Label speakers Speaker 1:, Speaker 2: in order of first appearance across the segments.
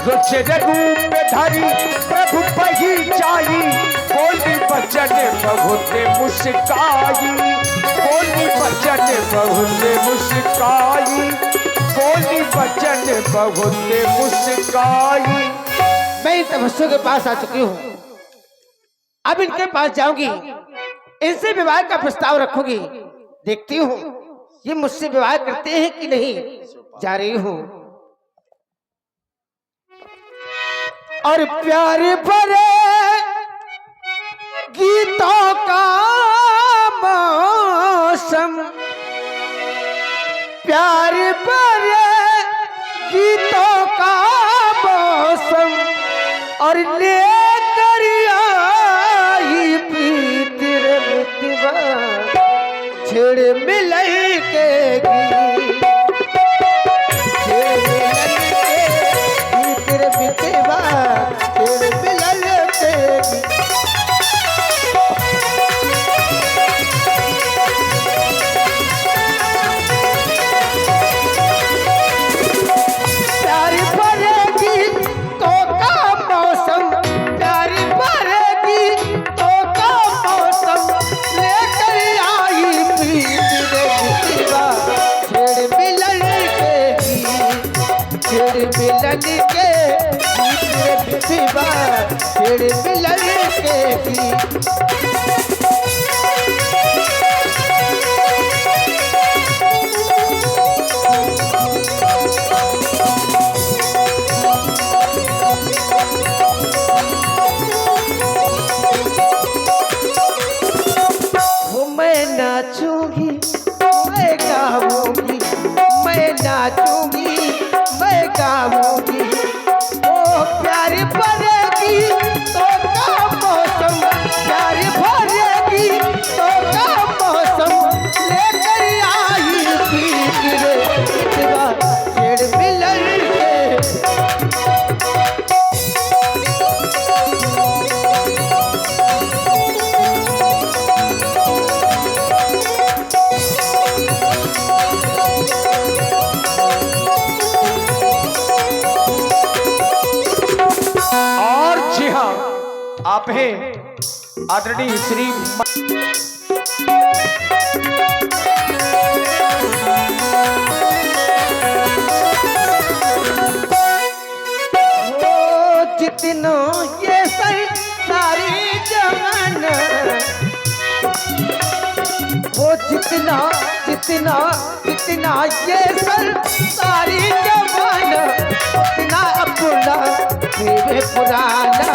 Speaker 1: रुचिर रूप धरी प्रभु पहिचाई, बोली बचन बहुत मुस्काई, बोली बचन बहुत मुस्काई, बोली बचन बहुत मुस्काई।
Speaker 2: मैं इन तपस्वियों के पास आ चुकी हूँ, अब इनके पास जाऊंगी, इनसे विवाह का प्रस्ताव रखूंगी, देखती हूँ ये मुझसे विवाह करते हैं कि नहीं। जा रही हूँ। और प्यार भरे गीतों का मौसम, प्यार भरे गीतों का मौसम, और लेकर आई प्रीत रे मितवा छेड़ मिलन के गीत, छेड़ मिलन के गीत रे मितवा छेड़ मिलन के गीत। प्यार भरेगी तो का मौसम, प्यार भरेगी तो का मौसम, लेकर आई प्रीत रे मितवा छेड़ मिलन के गीत, छेड़ मिलन के गीत रे मितवा छेड़ मिलन के गीत। मैं नाचूंगी, मैं गाऊंगी, मैं नाचूंगी, मैं गाऊंगी, ओ प्यार भरेगी तो का मौसम, प्यार भरेगी तो का मौसम, लेकर आई प्रीत रे मितवा छेड़ मिलन के।
Speaker 1: और जी हाँ, आप हैं आदरणीय श्री
Speaker 2: जितना ये सारी जमाना, वो जितना जितना जितना ये सारी जमाना, उतना अपना देवे पुराना,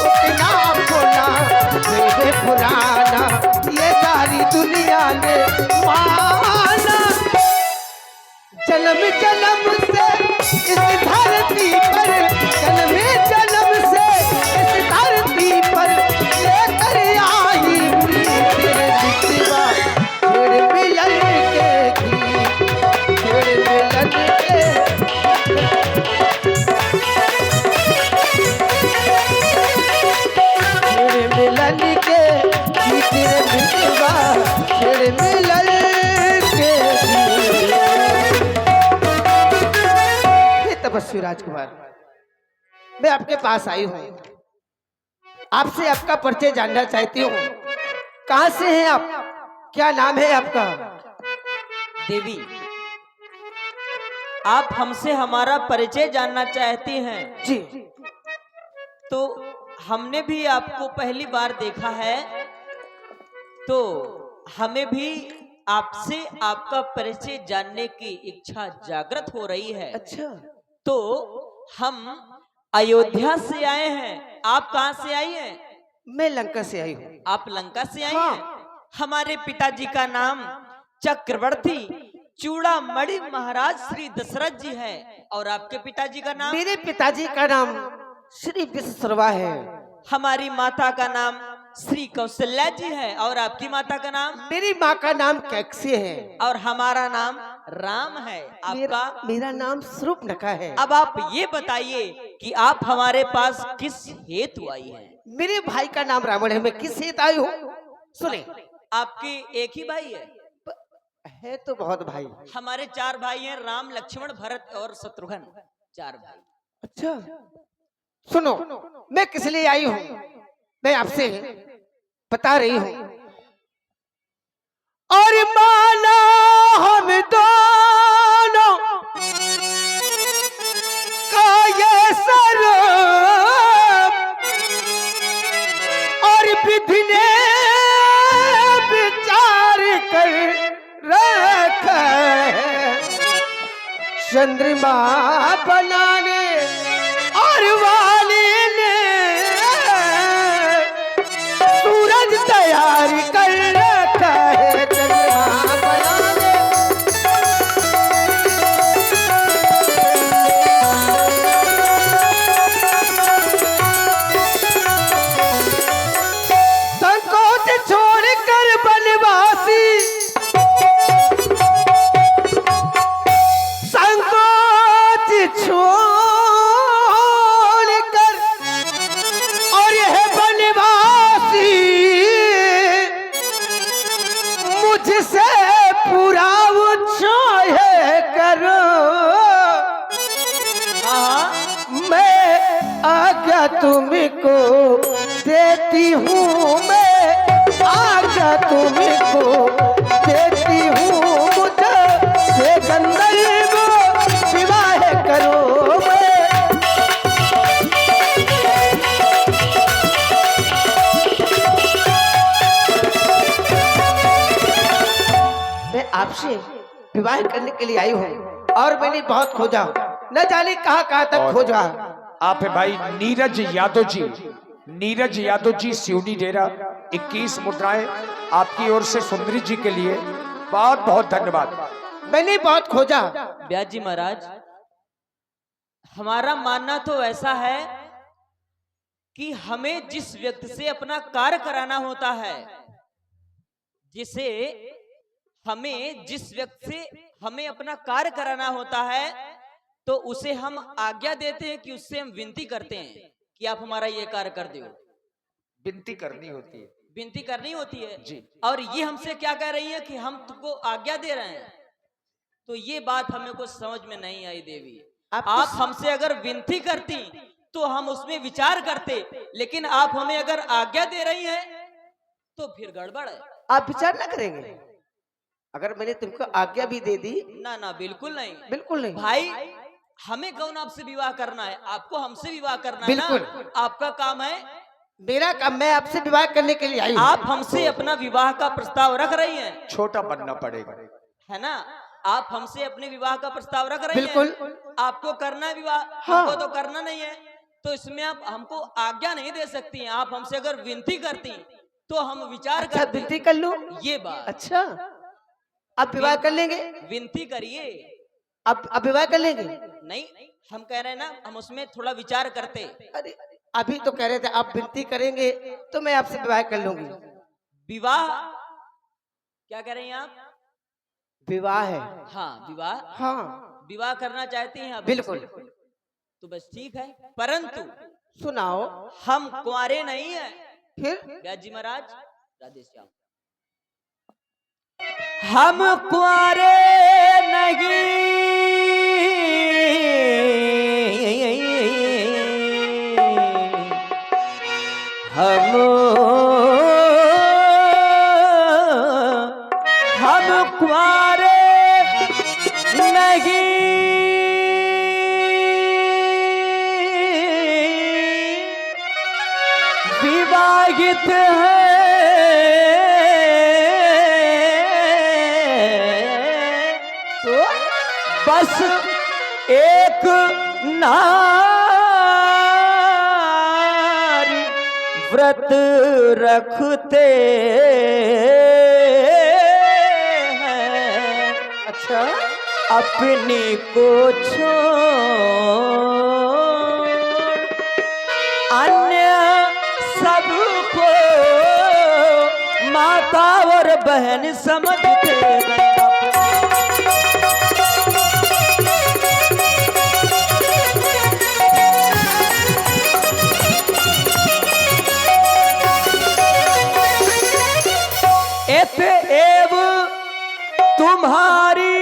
Speaker 2: उतना अपना देवे पुराना, ये सारी दुनिया ने माना। जन्म जन्म से इस धरती पर, जन्म जन्म से इस धरती पर, लेकर आई प्रीत रे मितवा छेड़ मिलन के गीत, छेड़ मिलन के। छेड़ मिलन के गीत रे मितवा छेड़ मिलन के गीत। तपस्वी राजकुमार, मैं आपके पास आई हूँ, आपसे आपका परिचय जानना चाहती हूँ। कहाँ से हैं आप, क्या नाम है आपका?
Speaker 3: देवी, आप हमसे हमारा परिचय जानना चाहती हैं
Speaker 2: जी।
Speaker 3: तो हमने भी आपको पहली बार देखा है, तो हमें भी आपसे आपका परिचय जानने की इच्छा जागृत हो रही है।
Speaker 2: अच्छा,
Speaker 3: तो हम अयोध्या से आए हैं, आप कहाँ से आई हैं?
Speaker 2: मैं लंका से आई हूँ।
Speaker 3: आप लंका से आई
Speaker 2: हाँ।
Speaker 3: हैं? हमारे पिताजी का नाम चक्रवर्ती चूड़ामणि महाराज श्री दशरथ जी है, और आपके पिताजी का नाम?
Speaker 2: मेरे पिताजी का नाम श्री विश्वशर्मा है।
Speaker 3: हमारी माता का नाम श्री कौशल्या जी है, और आपकी माता का नाम?
Speaker 2: मेरी माँ का नाम कैकसी है,
Speaker 3: और हमारा नाम राम है। आपका?
Speaker 2: मेरा नाम स्वरूपनखा है।
Speaker 3: अब आप ये बताइए कि आप हमारे पास किस हेतु आई हैं?
Speaker 2: मेरे भाई का नाम रावण है, मैं किस हेतु आई हूँ सुने।
Speaker 3: आपके एक ही भाई है
Speaker 2: तो बहुत भाई।
Speaker 3: हमारे 4 भाई हैं, राम लक्ष्मण भरत और शत्रुघ्न, 4 भाई।
Speaker 2: अच्छा सुनो, मैं किस लिए आई हूँ मैं आपसे बता रही हूँ। और माना हम दोनों का ये सर और विधि ने विचार कर रखा है चंद्रमा बनाने और वाली ने सूरज तैयार कर रखा है चंद्रमा बनाने। संकोच छोड़कर बनवासी संकोच छोड़कर और यह बनवासी मुझसे पूरा उछाए करो। मैं आज्ञा तुमको देती हूँ, मैं आज्ञा तुमको देती हूँ, मुझे से गंधर्व विवाह करो। मैं आपसे विवाह करने के लिए आई हूँ और मैंने बहुत खोजा, न जाने कहाँ कहाँ तक खोजा।
Speaker 1: आप है भाई नीरज यादव जी, नीरज यादव जी, सिवनी डेरा। 21 मुद्राएं आपकी ओर से सुंदरी जी के लिए, बहुत बहुत धन्यवाद।
Speaker 2: मैंने बहुत खोजा।
Speaker 3: व्यास जी महाराज, हमारा मानना तो ऐसा है कि हमें जिस व्यक्ति से अपना कार्य कराना होता है, जिस व्यक्ति से हमें अपना कार्य कराना होता है, तो उसे हम आज्ञा देते हैं कि उससे हम विनती करते हैं कि आप हमारा ये कार्य कर दो।
Speaker 1: विनती करनी होती है,
Speaker 3: विनती करनी होती है
Speaker 1: जी।
Speaker 3: और ये हमसे क्या कह रही है कि हम तुमको आज्ञा दे रहे हैं। तो ये बात हमें कुछ समझ में नहीं आई देवी। आप हमसे अगर विनती करती तो हम उसमें विचार करते, लेकिन आप हमें अगर आज्ञा दे रही हैं तो फिर गड़बड़ है।
Speaker 2: आप विचार ना करेंगे अगर मैंने तुमको आज्ञा भी दे दी?
Speaker 3: ना ना, बिल्कुल नहीं,
Speaker 2: बिल्कुल नहीं
Speaker 3: भाई। हमें कौन आपसे विवाह करना है? आपको हमसे विवाह करना है
Speaker 2: बिल्कुल।
Speaker 3: ना? आपका काम है,
Speaker 2: मेरा काम, मैं आपसे विवाह करने के लिए आई हूँ।
Speaker 3: आप हमसे अपना विवाह का प्रस्ताव रख रही हैं,
Speaker 1: छोटा बनना पड़ेगा,
Speaker 3: है ना? आप हमसे अपने विवाह का प्रस्ताव रख रही हैं।
Speaker 2: बिल्कुल।
Speaker 3: आपको करना है विवाह,
Speaker 2: हाँ।
Speaker 3: हमको तो करना नहीं है। तो इसमें आप हमको आज्ञा नहीं दे सकती हैं। आप हमसे अगर विनती करती तो हम विचार
Speaker 2: अच्छा
Speaker 3: करते।
Speaker 2: विनती कर लूं?
Speaker 3: ये बात।
Speaker 2: अच्छा आप विवाह कर लेंगे?
Speaker 3: विनती करिए।
Speaker 2: आप विवाह कर लेंगे?
Speaker 3: नहीं, हम कह रहे हैं ना, हम उसमें थोड़ा विचार करते।
Speaker 2: अरे अभी तो कह रहे थे आप विनती करेंगे तो मैं आपसे विवाह कर लूंगी।
Speaker 3: विवाह क्या कह रही हैं आप?
Speaker 2: विवाह है।
Speaker 3: हाँ, विवाह।
Speaker 2: हाँ
Speaker 3: विवाह करना चाहती हैं आप?
Speaker 2: बिल्कुल।
Speaker 3: तो बस ठीक है, परंतु
Speaker 2: सुनाओ।
Speaker 3: हम कुंवारे नहीं है।
Speaker 2: फिर?
Speaker 3: व्यास जी महाराज, राधे श्याम। हम कुंवारे नहीं, हम कुंवारे नहीं, विवाहित है। तो बस एक नारी व्रत रखते हैं।
Speaker 2: अच्छा
Speaker 3: अपनी को छोड़ अन्य सबको माता और बहन समझते हैं। एव तुम्हारी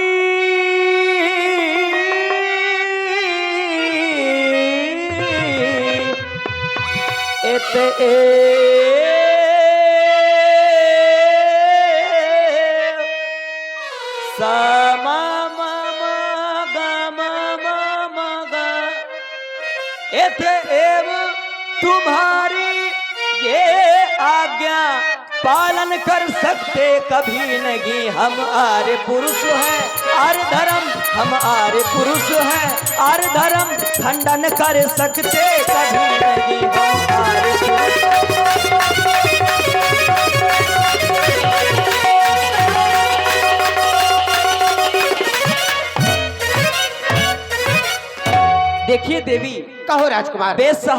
Speaker 3: मा मा मा गा मा मा मा गा एव तुम्हारी ये आज्ञा पालन कर सकते कभी नहीं। हम आर्य पुरुष हैं, आर्य धर्म, हम आर्य पुरुष हैं, आर्य धर्म खंडन कर सकते कभी नहीं। हम आर्य पुरुष देखिए देवी,
Speaker 2: कहो राजकुमार।
Speaker 3: बेसहारा